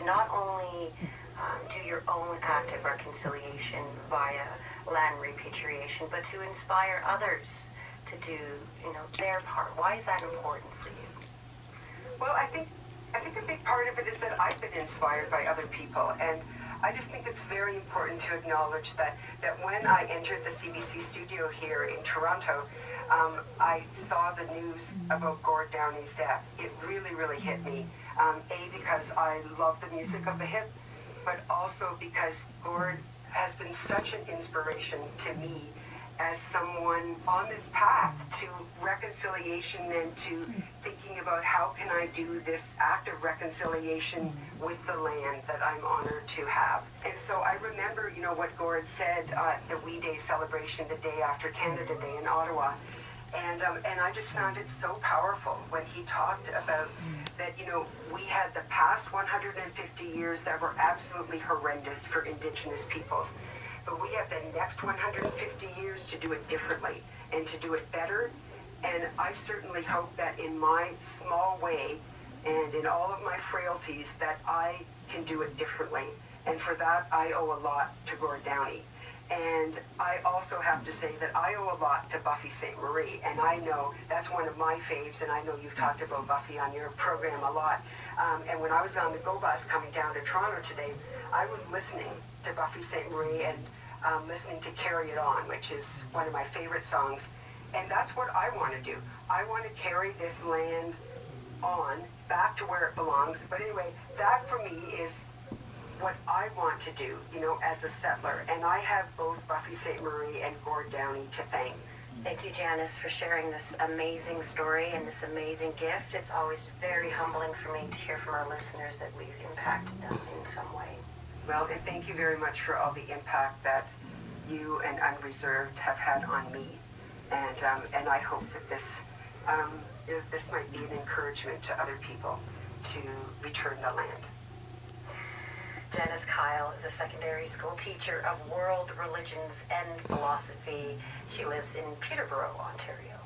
not only do your own act of reconciliation via land repatriation, but to inspire others to do, their part. Why is that important for you? Well, I think a big part of it is that I've been inspired by other people, and I just think it's very important to acknowledge that when I entered the CBC studio here in Toronto, I saw the news about Gord Downey's death. It really, really hit me. Because I love the music of the hip, but also because Gord has been such an inspiration to me as someone on this path to reconciliation and to thinking about how can I do this act of reconciliation with the land that I'm honored to have. And so I remember, what Gord said at the We Day celebration the day after Canada Day in Ottawa. And I just found it so powerful when he talked about that, we had the past 150 years that were absolutely horrendous for Indigenous peoples. But we have the next 150 years to do it differently and to do it better. And I certainly hope that in my small way and in all of my frailties that I can do it differently. And for that, I owe a lot to Gord Downey. And I also have to say that I owe a lot to Buffy St. Marie, and I know that's one of my faves, and I know you've talked about Buffy on your program a lot. And when I was on the GO bus coming down to Toronto today, I was listening to Buffy St. Marie and listening to Carry It On, which is one of my favorite songs. And that's what I want to do. I want to carry this land on back to where it belongs. But anyway, that for me is what I want to do, as a settler. And I have both Buffy St. Marie and Gord Downey to thank. Thank you, Janice, for sharing this amazing story and this amazing gift. It's always very humbling for me to hear from our listeners that we've impacted them in some way. Well, and thank you very much for all the impact that you and Unreserved have had on me. And I hope that this might be an encouragement to other people to return the land. Janice Kyle is a secondary school teacher of world religions and philosophy. She lives in Peterborough, Ontario.